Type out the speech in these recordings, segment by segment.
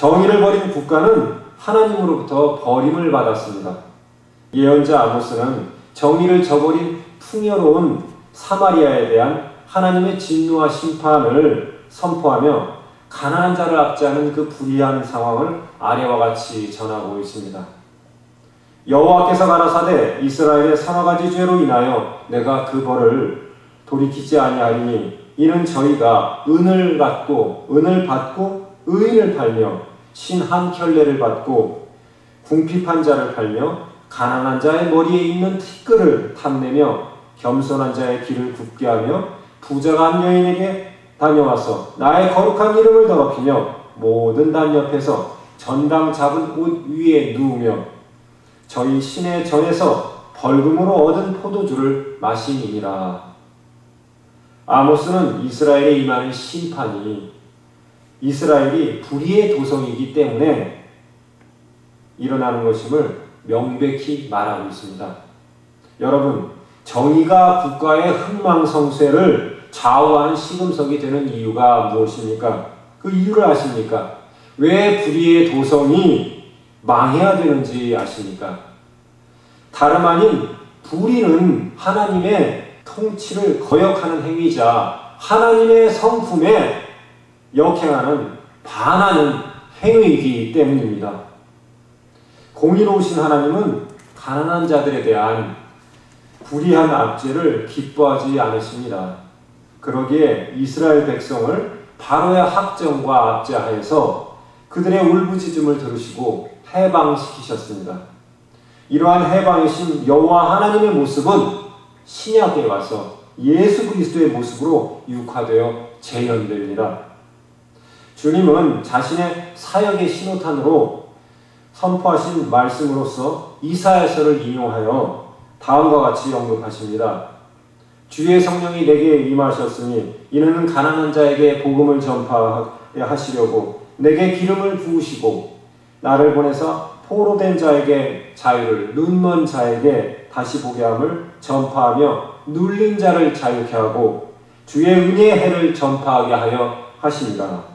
정의를 버린 국가는 하나님으로부터 버림을 받았습니다. 예언자 아모스는 정의를 저버린 풍요로운 사마리아에 대한 하나님의 진노와 심판을 선포하며 가난한 자를 압제하는 그 불의한 상황을 아래와 같이 전하고 있습니다. 여호와께서 가라사대 이스라엘의 서너 가지 죄로 인하여 내가 그 벌을 돌이키지 아니하리니 이는 저희가 은을 받고 의인을 팔며 신 한 켤레를 받고 궁핍한 자를 팔며 가난한 자의 머리에 있는 티끌을 탐내며 겸손한 자의 길을 굽게 하며 부자가 한 여인에게 다녀와서 나의 거룩한 이름을 더럽히며 모든 단 옆에서 전당 잡은 옷 위에 누우며 저희 신의 전에서 벌금으로 얻은 포도주를 마시니라. 아모스는 이스라엘에 임하는 심판이 이스라엘이 불의의 도성이기 때문에 일어나는 것임을 명백히 말하고 있습니다. 여러분, 정의가 국가의 흥망성쇠를 좌우한 시금석이 되는 이유가 무엇입니까? 그 이유를 아십니까? 왜 불의의 도성이 망해야 되는지 아십니까? 다름 아닌 불의는 하나님의 통치를 거역하는 행위자, 하나님의 성품에 역행하는, 반하는 행위이기 때문입니다. 공의로우신 하나님은 가난한 자들에 대한 불의한 압제를 기뻐하지 않으십니다. 그러기에 이스라엘 백성을 바로의 학정과 압제하여서 그들의 울부짖음을 들으시고 해방시키셨습니다. 이러한 해방이신 여호와 하나님의 모습은 신약에 와서 예수 그리스도의 모습으로 육화되어 재현됩니다. 주님은 자신의 사역의 신호탄으로 선포하신 말씀으로서 이사야서를 인용하여 다음과 같이 언급하십니다. 주의 성령이 내게 임하셨으니 이는 가난한 자에게 복음을 전파하시려고 내게 기름을 부으시고 나를 보내사 포로된 자에게 자유를, 눈먼 자에게 다시 보게 함을 전파하며 눌린 자를 자유케 하고 주의 은혜의 해를 전파하게 하여 하십니다.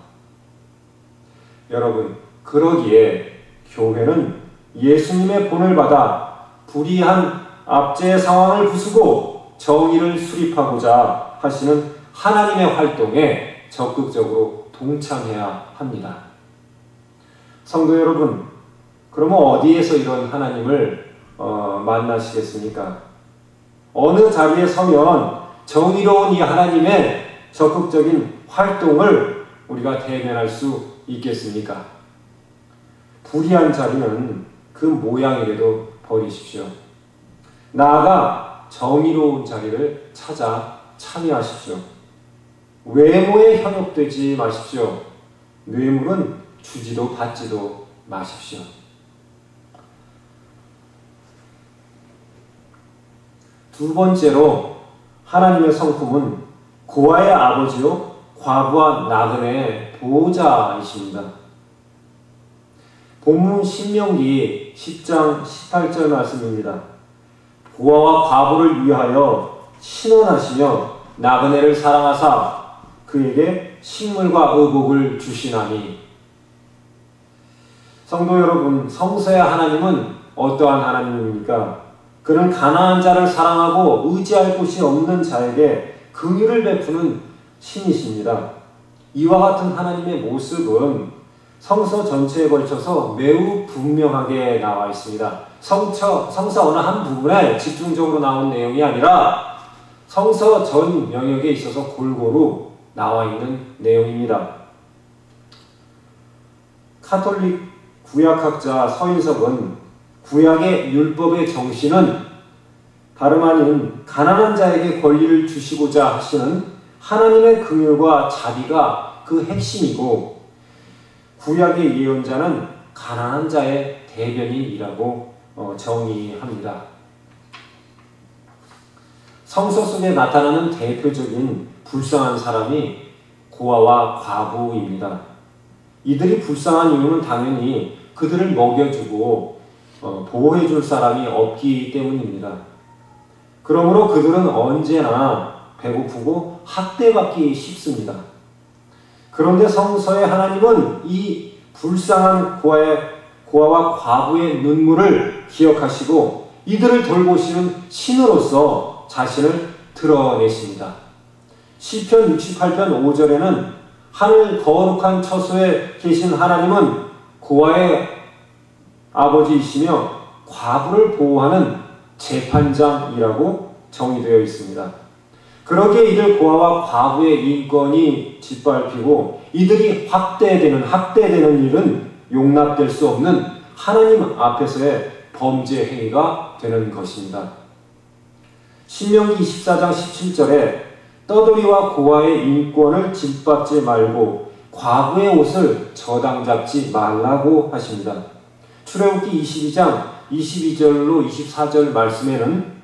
여러분, 그러기에 교회는 예수님의 본을 받아 불의한 압제의 상황을 부수고 정의를 수립하고자 하시는 하나님의 활동에 적극적으로 동참해야 합니다. 성도 여러분, 그러면 어디에서 이런 하나님을 만나시겠습니까? 어느 자리에 서면 정의로운 이 하나님의 적극적인 활동을 우리가 대면할 수 있겠습니까? 불의한 자리는 그 모양이라도 버리십시오. 나아가 정의로운 자리를 찾아 참여하십시오. 외모에 현혹되지 마십시오. 뇌물은 주지도 받지도 마십시오. 두 번째로 하나님의 성품은 고아의 아버지요 과부와 나그네의 보호자이십니다. 본문 신명기 10장 18절 말씀입니다. 고아와 과부를 위하여 신원하시며 나그네를 사랑하사 그에게 식물과 의복을 주시나니. 성도 여러분, 성서의 하나님은 어떠한 하나님입니까? 그는 가난한 자를 사랑하고 의지할 곳이 없는 자에게 긍휼을 베푸는 신이십니다. 이와 같은 하나님의 모습은 성서 전체에 걸쳐서 매우 분명하게 나와 있습니다. 성서 어느 한 부분에 집중적으로 나온 내용이 아니라 성서 전 영역에 있어서 골고루 나와 있는 내용입니다. 카톨릭 구약학자 서인석은 구약의 율법의 정신은 다름 아닌 가난한 자에게 권리를 주시고자 하시는 하나님의 긍휼과 자비가 그 핵심이고 구약의 예언자는 가난한 자의 대변인이라고 정의합니다. 성서 속에 나타나는 대표적인 불쌍한 사람이 고아와 과부입니다. 이들이 불쌍한 이유는 당연히 그들을 먹여주고 보호해줄 사람이 없기 때문입니다. 그러므로 그들은 언제나 배고프고 학대받기 쉽습니다. 그런데 성서의 하나님은 이 불쌍한 고아와 과부의 눈물을 기억하시고 이들을 돌보시는 신으로서 자신을 드러내십니다. 시편 68편 5절에는 하늘 거룩한 처소에 계신 하나님은 고아의 아버지이시며 과부를 보호하는 재판장이라고 정의되어 있습니다. 그러기에 이들 고아와 과부의 인권이 짓밟히고 이들이 학대되는 일은 용납될 수 없는 하나님 앞에서의 범죄 행위가 되는 것입니다. 신명기 24장 17절에 떠돌이와 고아의 인권을 짓밟지 말고 과부의 옷을 저당 잡지 말라고 하십니다. 출애굽기 22장 22절로 24절 말씀에는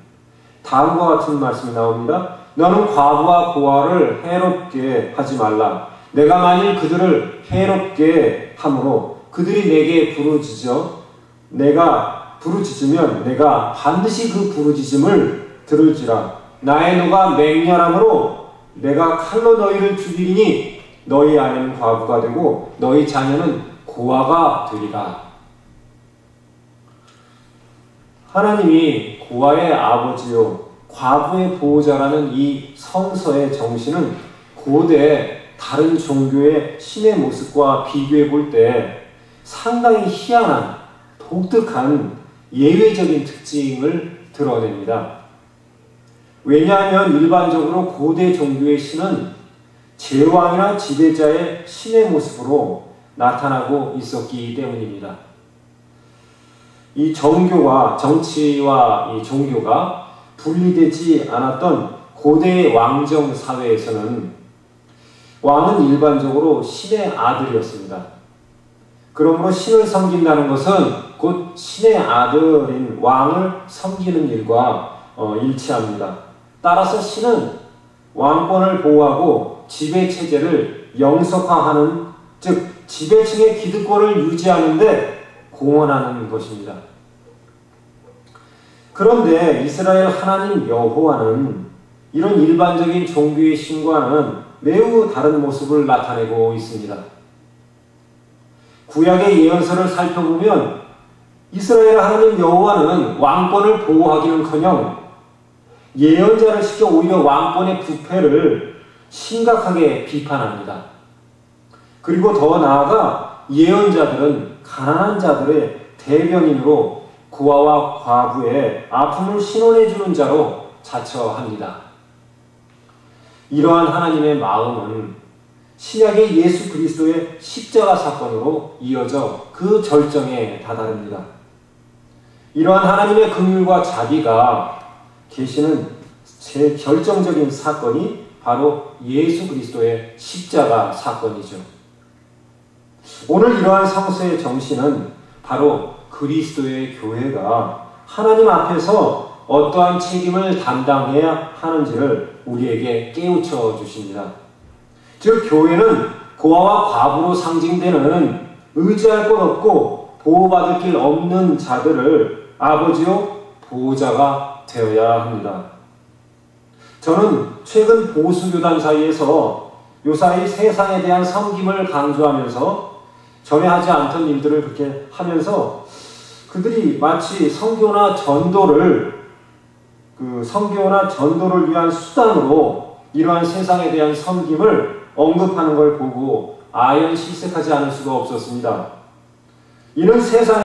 다음과 같은 말씀이 나옵니다. 너는 과부와 고아를 해롭게 하지 말라. 내가 만일 그들을 해롭게 함으로 그들이 내게 부르짖으면 내가 반드시 그 부르짖음을 들을지라. 나의 노가 맹렬함으로 내가 칼로 너희를 죽이리니 너희 아내는 과부가 되고 너희 자녀는 고아가 되리라. 하나님이 고아의 아버지요 과부의 보호자라는 이 성서의 정신은 고대 다른 종교의 신의 모습과 비교해 볼 때 상당히 희한한 독특한 예외적인 특징을 드러냅니다. 왜냐하면 일반적으로 고대 종교의 신은 제왕이나 지배자의 신의 모습으로 나타나고 있었기 때문입니다. 이 정치와 이 종교가 분리되지 않았던 고대의 왕정 사회에서는 왕은 일반적으로 신의 아들이었습니다. 그러므로 신을 섬긴다는 것은 곧 신의 아들인 왕을 섬기는 일과 일치합니다. 따라서 신은 왕권을 보호하고 지배체제를 영속화하는, 즉 지배층의 기득권을 유지하는 데 공헌하는 것입니다. 그런데 이스라엘 하나님 여호와는 이런 일반적인 종교의 신과는 매우 다른 모습을 나타내고 있습니다. 구약의 예언서를 살펴보면 이스라엘 하나님 여호와는 왕권을 보호하기는커녕 예언자를 시켜 오히려 왕권의 부패를 심각하게 비판합니다. 그리고 더 나아가 예언자들은 가난한 자들의 대변인으로 고아와 과부의 아픔을 신원해주는 자로 자처합니다. 이러한 하나님의 마음은 신약의 예수 그리스도의 십자가 사건으로 이어져 그 절정에 다다릅니다. 이러한 하나님의 긍휼과 자비가 계시는 제 결정적인 사건이 바로 예수 그리스도의 십자가 사건이죠. 오늘 이러한 성서의 정신은 바로 그리스도의 교회가 하나님 앞에서 어떠한 책임을 담당해야 하는지를 우리에게 깨우쳐 주십니다. 즉 교회는 고아와 과부로 상징되는 의지할 것 없고 보호받을 길 없는 자들을 아버지요 보호자가 되어야 합니다. 저는 최근 보수교단 사이에서 요사이 세상에 대한 섬김을 강조하면서 전에 하지 않던 일들을 그렇게 하면서 그들이 마치 선교나 전도를 위한 수단으로 이러한 세상에 대한 섬김을 언급하는 걸 보고 아연실색하지 않을 수가 없었습니다. 이는 세상에